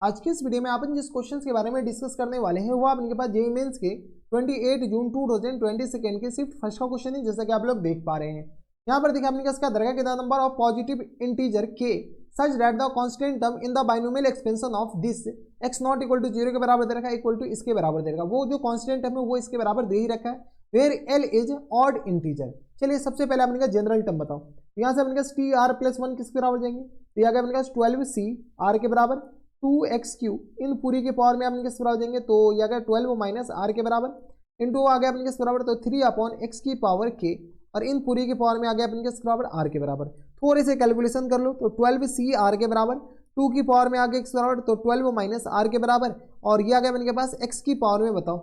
आज के इस वीडियो में अपन जिस क्वेश्चन के बारे में डिस्कस करने वाले हैं वो आपके पास जेईई मेंस के 28 जून 2022 के शिफ्ट फर्स्ट का क्वेश्चन है, जैसा कि आप लोग देख पा रहे हैं। यहाँ पर देखिए आपने इसका दरगा कितना नंबर ऑफ पॉजिटिव इंटीजर के such that the constant term in the binomial expansion of this x not equal to 0 के बराबर दे रखा है, इक्वल टू इसके बराबर दे रखा है। वो जो कांस्टेंट टर्म है वो इसके बराबर दे ही रखा है, where l is odd integer. चलिए सबसे पहले आपने का जनरल टर्म बताओ। यहाँ से अपने टी आर प्लस 1 किसके बराबर जाएंगे, तो यहाँ अपने 12c r के बराबर 2x³ इन पूरी के पावर में अपने किस बराबर जाएंगे, तो यहाँ का 12 माइनस आर के बराबर इंटू आ गया अपने किस बराबर, तो 3/x की पावर k और इन पूरी के पावर में आ गया अपने किस बराबर आर के बराबर। थोड़े से कैलकुलेशन कर लो, तो 12c आर के बराबर 2 की पावर में आ गया x बराबर, तो 12 माइनस आर के बराबर और ये आ गया अपने के पास x की पावर में बताओ,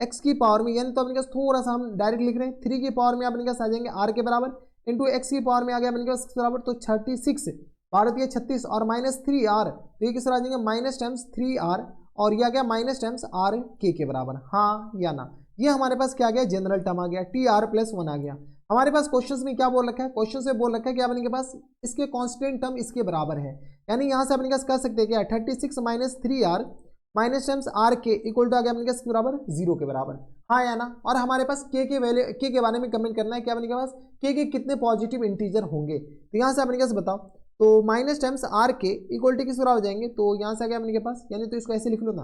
x की पावर में यानी तो अपने पास थोड़ा सा हम डायरेक्ट लिख रहे हैं 3 की पावर में अपने पास आ जाएंगे r के बराबर इंटू x की पावर में आ गया अपने पास बराबर, तो 36 भारतीय 36 और माइनस 3r, तो ये किस तरह आ जाएंगे माइनस टाइम्स 3r और यह आ गया माइनस टाइम्स आर के बराबर, हाँ या ना। ये हमारे पास क्या आ गया, जनरल टर्म आ गया, टी आर प्लस 1 आ गया। हमारे पास क्वेश्चंस में क्या बोल रखा है, क्वेश्चन से बोल रखा है कि अपने के पास इसके कांस्टेंट टर्म इसके बराबर है, यानी यहाँ से अपने पास कह सकते हैं क्या 36 minus 3r minus times r के इक्वल टू आ गया अपने के बराबर 0 के बराबर, हाँ या ना। और हमारे पास के वैल्यू के बारे में कमेंट करना है कि अपने के पास के कितने पॉजिटिव इंटीजर होंगे, तो यहाँ से अपने के बताओ, तो माइनस टाइम्स आर के इक्वल टू किस बराबर जाएंगे, तो यहाँ से आ गया अपने के पास, यानी तो इसको ऐसे लिख लो ना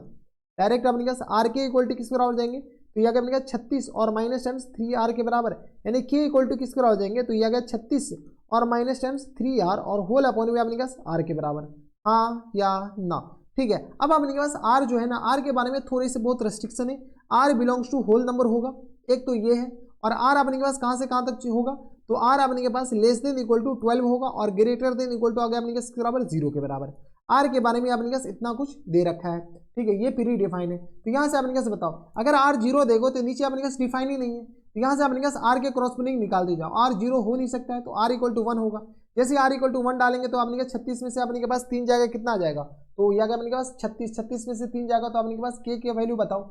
डायरेक्ट अपने पास आर के इक्वल टू किस बराबर जाएंगे, तो यह अपने 36 और माइनस टाइम्स 3r के बराबर, यानी के इक्वल टू किसके बराबर जाएंगे, तो यह गया 36 और माइनस टाइम्स 3r और होल अपॉन में अपने पास r के बराबर, हाँ या ना। ठीक है, अब अपने पास r जो है ना, r के बारे में थोड़ी सी बहुत रेस्ट्रिक्शन है, r belongs to whole number होगा, एक तो ये है, और r अपने के पास कहाँ से कहाँ तक होगा, तो r अपने के पास लेस देन इक्वल टू 12 होगा और ग्रेटर देन इक्वल टू आ गया अपने के बराबर 0 के बराबर। r के बारे में अपने पास इतना कुछ दे रखा है, ठीक है, ये प्री डिफाइन है। तो यहाँ से अपने पास बताओ, अगर r 0 देखो तो नीचे अपने पास डिफाइन ही नहीं है, तो यहाँ से अपने पास r के क्रॉसपोंडिंग निकाल दी जाओ, r 0 हो नहीं सकता है, तो r इक्वल टू 1 होगा। जैसे r इक्वल टू 1 डालेंगे तो अपने पास 36 में से अपने के पास 3 जाएगा, कितना आ जाएगा, तो यहाँ अपने के पास 36 में से 3 जाएगा, तो अपने के पास के वैल्यू बताओ,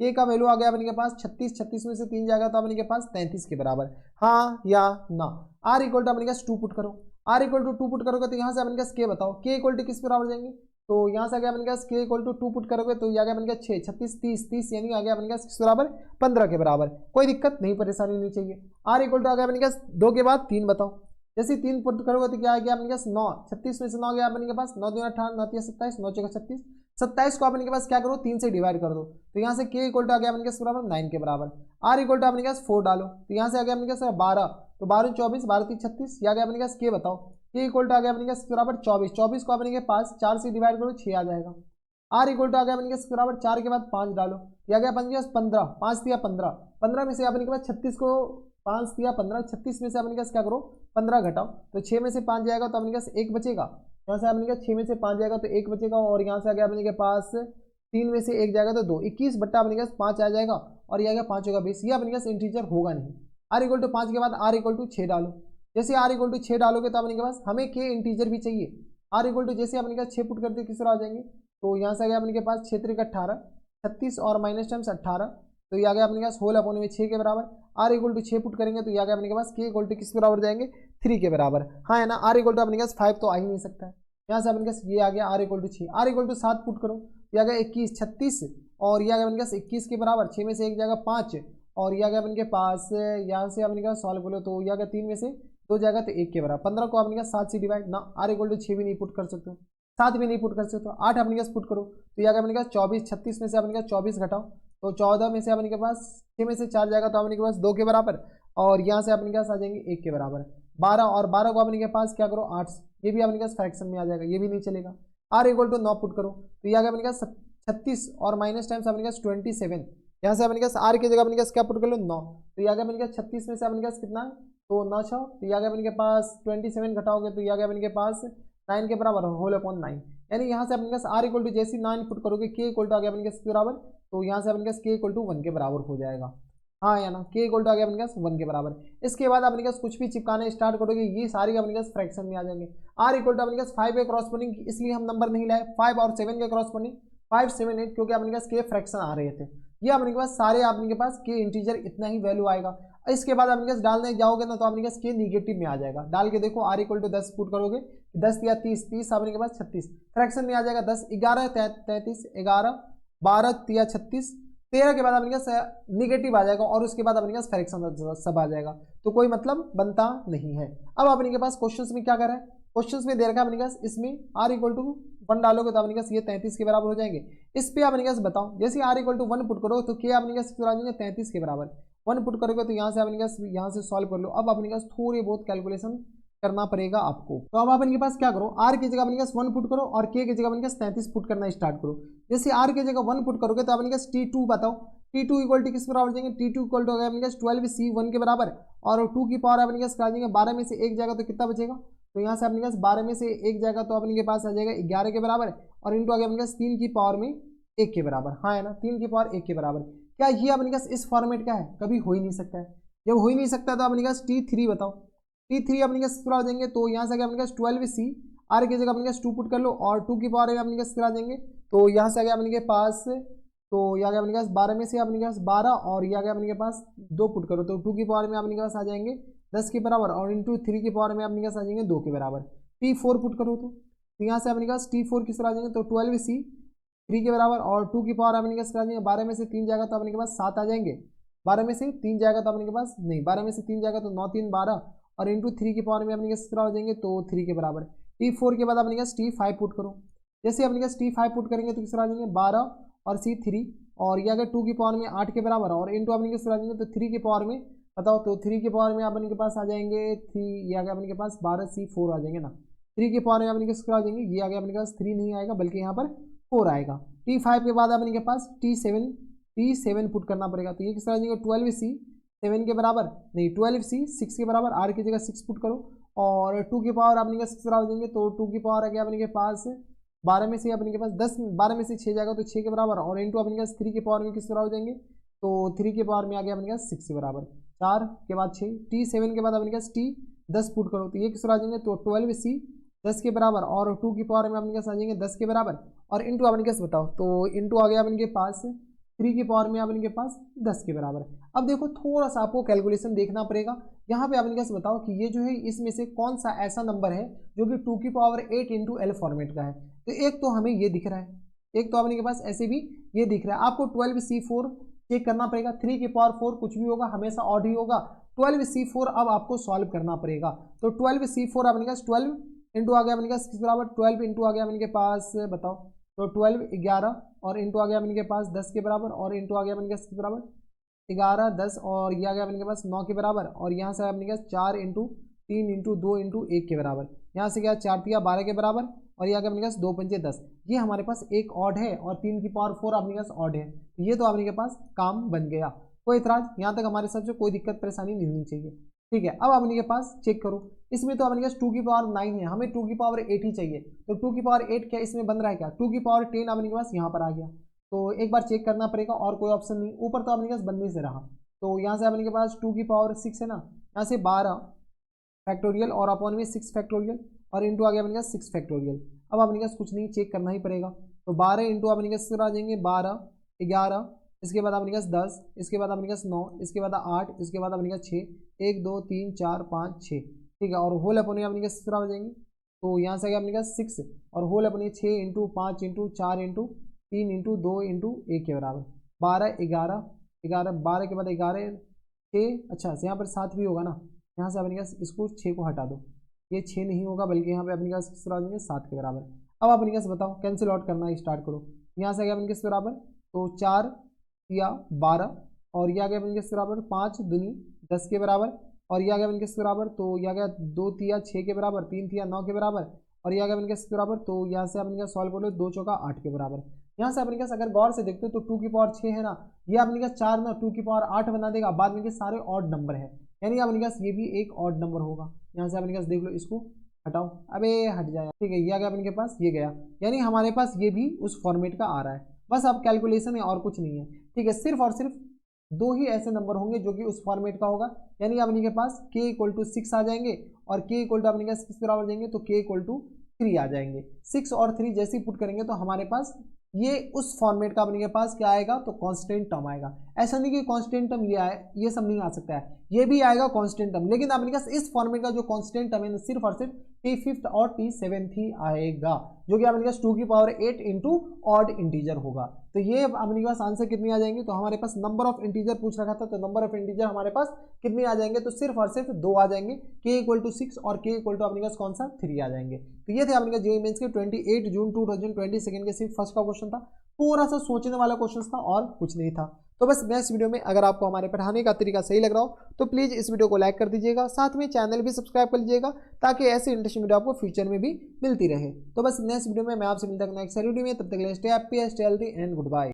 के का वैल्यू आ गया अपने के पास 36 में से 3 जाएगा तो अपने के पास 33 के बराबर, हाँ या ना। r इक्वल टू अपने पास 2 पुट करो, r इक्वल टू 2 पुट करोगे तो यहाँ से अपने पास के बताओ, के इक्वल टू किस बराबर जाएंगे, तो यहाँ से आ गया अपने पास के इक्वल टू 2 पुट करोगे तो आ गया अपने पास 6 36 30 30 यानी आ गया अपने पास बराबर 15 के बराबर। कोई दिक्कत नहीं, परेशानी नहीं चाहिए। r इक्वल टू आ गया अपने पास 2 के बाद 3 बताओ, जैसे 3 पुट करोगे तो क्या आ गया अपने पास 9, 36 में से 9 गया अपने के पास, 9 2 18 9 3 27 9 4 36, 27 को अपने के पास क्या करो 3 से डिवाइड कर दो, तो यहाँ से के इक्वल टू आ गया अपने के बराबर 9 के बराबर। r इक्वल टू अपने पास 4 डालो, तो यहाँ से आ गया अपने पास 12, तो 12 24 12 3 36, या गया अपने पास के बताओ, के इक्वल टू आ गया अपने के बराबर 24, 24 को अपने के पास 4 से डिवाइड करो 6 आ जाएगा। r इक्वल टू आ गया अपने के बराबर 4 के बाद 5 डालो, या गया अपने के पास 15, 5 दिया 15, 15 में से अपने के पास 36 को 5 दिया 15, 36 में से अपने के पास क्या करो 15 घटाओ, तो 6 में से 5 जाएगा तो अपने के पास 1 बचेगा, यहाँ से अपने के 6 में से 5 जाएगा तो 1 बचेगा, और यहाँ से आ गया अपने के पास 3 में से 1 जाएगा तो 2, 21 बट्टा अपने के पास 5 आ जाएगा, और ये आ गया 5 होगा 20, ये अपने के पास इंटीजर होगा नहीं। r इक्वल टू 5 के बाद r इक्वल टू 6 डालो, जैसे r इक्वल टू 6 डालोगे तो अपने के पास हमें के इंटीजर भी चाहिए, r इक्वल टू जैसे अपने के पास 6 पुट करते किस तरह आ जाएंगे, तो यहाँ से आ गया अपने के पास 6 3 18 36 और माइनस टाइम्स 18, तो ये आ गया अपने के पास होल अपॉन में 6 के बराबर। r इक्वल टू 6 पुट करेंगे तो ये आ गया अपने के पास के इक्वल टू किस बराबर जाएंगे 3 के बराबर, हाँ है ना। r इक्वल टू अपने के पास 5 तो आ ही नहीं सकता है, यहाँ से अपने के पास ये आ गया r equal to 6, r equal to 7 put करो, ये आ गया 21 36 और ये आ गया अपने के पास 21 के बराबर, 6 में से 1 जाएगा 5 और ये आ गया अपने के पास, यहाँ से अपने के पास सॉल्व करो तो ये आ गया 3 में से 2 जाएगा तो 1 के बराबर। 15 को अपने के 7 से डिवाइड ना, r इक्वल टू 6 भी नहीं पुट कर सकते हो, 7 भी नहीं पुट कर सकते हो, 8 अपने के पास पुट करो तो ये आ गया अपने के पास 24, 36 में से अपने के पास 24 घटाओ, तो 14 में से अपने के पास 6 में से 4 जाएगा तो अपने के पास 2 के बराबर, और यहाँ से अपने के पास आ जाएंगे 1 के बराबर। 12 और 12 को अपने के पास क्या करो 8, ये भी अपने के पास फ्रैक्शन में आ जाएगा, ये भी नहीं चलेगा। r इक्वल टू 9 पुट करो तो ये आ गया अपने के पास 36 और माइनस टाइम्स अपने के पास 27, यहाँ से अपने के पास r की जगह अपने के पास क्या पुट कर लो 9, तो ये आ गया अपने के पास 36 में से अपने के पास कितना है, तो 9 6, तो ये आ गया अपने के पास 27 घटाओगे तो ये आ गया अपने के पास 9 के बराबर होल अपॉन 9, यानी यहाँ से अपने के पास r इक्वल टू जैसे 9 पुट करोगे के इक्वल टू आ गया अपने के पास बराबर, तो यहाँ से अपने के पास के इक्वल टू 1 के बराबर हो जाएगा, हाँ या ना, के इक्वल टू आ गया अपने पास 1 के बराबर। इसके बाद अपने पास कुछ भी चिपकाने स्टार्ट करोगे ये सारी अपने पास फ्रैक्शन में आ जाएंगे। r इक्वल टू अपने पास 5 के क्रॉसपोंडिंग, इसलिए हम नंबर नहीं लाए 5 और 7 के क्रॉसपोंडिंग 5 7 8, क्योंकि अपने पास के फ्रैक्शन आ रहे थे, ये अपने के पास सारे अपने के पास के इंटीजर इतना ही वैल्यू आएगा। इसके बाद अपने पास डालने जाओगे ना तो अपने पास के निगेटिव में आ जाएगा। डाल के देखो r इक्वल टू 10 पुट करोगे, 10 या 30, 30 अपने के पास 36, फ्रैक्शन में आ जाएगा 10, 11 33, 11 12 या 36, 13 के बाद अपने पास निगेटिव आ जाएगा और उसके बाद अपने पास फ्रैक्शन सब आ जाएगा, तो कोई मतलब बनता नहीं है। अब अपने के पास क्वेश्चंस में क्या कर रहा है, क्वेश्चंस में दे रखा है अपने पास, इसमें r इक्वल टू 1 डालोगे तो अपने पास ये 33 के बराबर हो जाएंगे। इस पे अपने पास बताओ, जैसे r इक्वल टू 1 पुट करो तो क्या अपने पास आ जाएंगे 33 के बराबर, 1 पुट करोगे तो यहाँ से अपने पास यहाँ से सॉल्व कर लो। अब अपने पास थोड़ी बहुत कैलकुलेशन करना पड़ेगा आपको, तो अब अपने पास क्या करो, r की जगह अपने पास 1 पुट करो और k की जगह अपने पास 33 पुट करना स्टार्ट करो। जैसे r की जगह 1 पुट करोगे तो अपने पास t2 बताओ, t2 इक्वल टू किस बराबर जाएंगे, t2 इक्वल टू अपने पास 12c1 के बराबर, और 2 की पावर अपने पास आ जाएंगे 12 में से एक जाएगा तो कितना बचेगा, तो यहाँ से अपने पास 12 में से एक जाएगा तो अपने के पास आ जाएगा 11 के बराबर, और इंटू आ गया अपने पास 3 की पावर में 1 के बराबर, हाँ है ना, 3 की पावर 1 के बराबर। क्या ये अपने पास इस फॉर्मेट का है, कभी हो ही नहीं सकता है। जब हो ही नहीं सकता तो अपने पास t3 बताओ, t3 अपने पास आ जाएंगे तो यहाँ से आ गया अपने पास 12c, r की जगह अपने पास 2 पुट कर लो और 2 की पावर अपने पास आ जाएंगे, तो यहाँ से आ गया अपने के पास, तो ये आ गया अपने पास 12 में से अपने के पास 12, और ये आ गया अपने के पास 2 पुट करो तो 2 की पावर में अपने के पास आ जाएंगे 10 के बराबर, और इंटू 3 की पावर में अपने के पास आ जाएंगे 2 के बराबर। t4 पुट करो तो यहाँ से अपने के पास t4 किस तरह आ जाएंगे, तो 12c 3 के बराबर, और 2 की पावर अपने के पास आ जाएंगे 12 में से 3 जाएगा तो अपने के पास 7 आ जाएंगे, 12 में से 3 जाएगा तो अपने के पास नहीं, 12 में से 3 जाएगा तो 9 3 12, और इंटू 3 की पावर में अपने के पास हो जाएंगे तो 3 के बराबर। t4 के बाद अपने के पास t5 पुट करो, जैसे अपने के पास t5 पुट करेंगे तो किस तरह आ जाएंगे 12 और c3, और ये अगर 2 की पावर में 8 के बराबर, और इंटू अपने के पास आ जाएंगे तो 3 की पावर में बताओ, तो 3 की पावर में अपने के पास आ जाएंगे 3, ये आ गया अपने के पास 12c4 आ जाएंगे ना, 3 की पावर में अपने के पास आ जाएंगे, ये आ गया अपने के पास 3 नहीं आएगा बल्कि यहाँ पर 4 आएगा। t5 के बाद अपने के पास t7 पुट करना पड़ेगा, तो ये किस तरह आ जाएंगे 12c 7 के बराबर नहीं 12c 6 के बराबर, r की जगह 6 पुट करो, और 2 की पावर अपने के पास आ जाएंगे, तो 2 की पावर आ गया अपने के पास 12 में से अपने के पास 10, 12 में से 6 जाएगा तो 6 के बराबर, और इंटू अपने के पास 3 की पावर में किस तरह हो जाएंगे, तो 3 की पावर में आ गया अपने के पास 6 के बराबर, 4 के बाद 6, t7 के बाद अपने के पास t10 पुट करो तो ये किस तरह आ जाएंगे, तो 12c 10 के बराबर, और 2 की पावर में अपने के पास आ जाएंगे 10 के बराबर, और इंटू अपने के पास बताओ, तो इंटू आ गया अपने के पास 3 की पावर में अपने के पास 10 के बराबर। अब देखो थोड़ा सा आपको कैलकुलेशन देखना पड़ेगा, यहाँ पे अपने के बताओ कि ये जो है इसमें से कौन सा ऐसा नंबर है जो कि 2 की पावर 8 इंटू एल फॉर्मेट का है, तो एक तो हमें ये दिख रहा है, एक तो अपने के पास ऐसे भी ये दिख रहा है। आपको 12c4 चेक करना पड़ेगा, 3 की पावर 4 कुछ भी होगा हमेशा ऑड ही होगा, 12c4 अब आपको सॉल्व करना पड़ेगा, तो 12c4 अपने के पास 12 इंटू आ गया अपने के पास किस बराबर 12 इंटू आ गया अपने के पास बताओ, तो 12 11, और इंटू आ गया अपने के पास 10 के बराबर, और इंटू आ गया अपने के पास किस बराबर 11 10, और ये आ गया अपने के पास 9 के बराबर, और यहाँ से अपने के पास 4 इंटू 3 इंटू 2 इंटू 1 के बराबर, यहाँ से क्या 4 3 12 के बराबर, और ये आ गया अपने पास 2 पंचे 10, ये हमारे पास एक ऑड है, और 3 की पावर 4 अपने पास ऑड है, तो ये तो अपने के पास काम बन गया। कोई इतराज यहाँ तक हमारे सबसे कोई दिक्कत परेशानी नहीं होनी चाहिए, ठीक है। अब अपने के पास चेक करो, इसमें तो अपने के पास 2 की पावर 9 है, हमें 2 की पावर 8 ही चाहिए, तो 2 की पावर 8 क्या इसमें बन रहा है क्या, 2 की पावर 10 अपने के पास यहाँ पर आ गया, तो एक बार चेक करना पड़ेगा, और कोई ऑप्शन नहीं, ऊपर तो अपने के पास बनने से रहा, तो यहाँ से अपने के पास 2 की पावर 6 है ना, यहाँ से 12 फैक्टोरियल और अपॉन में 6 फैक्टोरियल, और इंटू आ गया अपने पास 6 फैक्टोरियल। अब अपने पास कुछ नहीं चेक करना ही पड़ेगा, तो 12 इंटू अपने के पास आ जाएंगे 12 11, इसके बाद अपने पास 10, इसके बाद अपने पास 9, इसके बाद 8, इसके बाद अपने पास 6 1 2 3 4 5 6, ठीक है, और होल अपने अपने पास आ जाएंगे, तो यहाँ से आ गया अपने पास 6, और होल अपने 6 into 5 into 4 into 3 into 2 into 1 के बराबर, 12 11 11, 12 के बाद 11 6, अच्छा यहाँ पर 7 भी होगा ना, यहाँ से अपने पास इसको 6 को हटा दो, ये 6 नहीं होगा बल्कि यहाँ पे अपने पास किस तरह आ जाएंगे 7 के बराबर। अब अपने पास बताओ कैंसिल आउट करना स्टार्ट करो, यहाँ से आ गया अपने किस बराबर, तो 4 या 12, और ये आ गया अपने किस बराबर 5 दूनी 10 के बराबर, और ये आ गया अपने किस बराबर, तो ये आ गया 2 तिया 6 के बराबर, 3 तिया 9 के बराबर, और ये आ गया अपने किस बराबर, तो यहाँ से अपने सॉल्व कर लो 2 चौका 8 के बराबर। यहाँ से अपने पास अगर गौर से देखते हो तो 2 की पावर 6 है ना, ये अपने पास 4 ना 2 की पावर 8 बना देगा, बाद में के सारे ऑड नंबर है, यानी अपने पास ये भी एक ऑड नंबर होगा। यहाँ से अपने पास देख लो, इसको हटाओ, अबे हट जाए, ठीक है, ये आ गया अपने के पास, ये गया, यानी हमारे पास ये भी उस फॉर्मेट का आ रहा है, बस अब कैलकुलेशन है और कुछ नहीं है, ठीक है। सिर्फ और सिर्फ 2 ही ऐसे नंबर होंगे जो कि उस फॉर्मेट का होगा, यानी अपने के पास k इक्वल टू 6 आ जाएंगे, और k इक्वल टू अपने पास किस बराबर जाएंगे, तो k इक्वल टू 3 आ जाएंगे। 6 और 3 जैसे ही पुट करेंगे तो हमारे पास ये उस फॉर्मेट का अपने के पास क्या आएगा, तो कांस्टेंट टर्म आएगा। ऐसा नहीं कि कांस्टेंट टर्म ये आए, ये सब नहीं आ सकता है, ये भी आएगा कांस्टेंट टर्म, लेकिन अपने पास इस फॉर्मेट का जो कांस्टेंट टर्म है सिर्फ और सिर्फ T5 और T7 ही आएगा, जो कि अपने पास 2 की पावर 8 इंटू ऑड इंटीजर होगा। तो ये अपने पास आंसर कितनी आ जाएंगे, तो हमारे पास नंबर ऑफ इंटीजर पूछ रखा था, तो नंबर ऑफ इंटीजर हमारे पास कितने आ जाएंगे, तो सिर्फ और सिर्फ 2 आ जाएंगे, k = 6 और k = अपने पास कौन सा 3 आ जाएंगे। तो ये थे अपने जेईई मेंस के 28 जून 2022 के सिर्फ फर्स्ट का क्वेश्चन था, थोड़ा सा सोचने वाला क्वेश्चन था और कुछ नहीं था। तो बस नेक्स्ट वीडियो में अगर आपको हमारे पढ़ाने का तरीका सही लग रहा हो तो प्लीज़ इस वीडियो को लाइक कर दीजिएगा, साथ में चैनल भी सब्सक्राइब कर लीजिएगा ताकि ऐसे इंटरेस्टिंग वीडियो आपको फ्यूचर में भी मिलती रहे। तो बस नेक्स्ट वीडियो में मैं आपसे मिलता हूं नेक्स्ट वीडियो में, तब तक के लिए stay happy, stay healthy and good bye.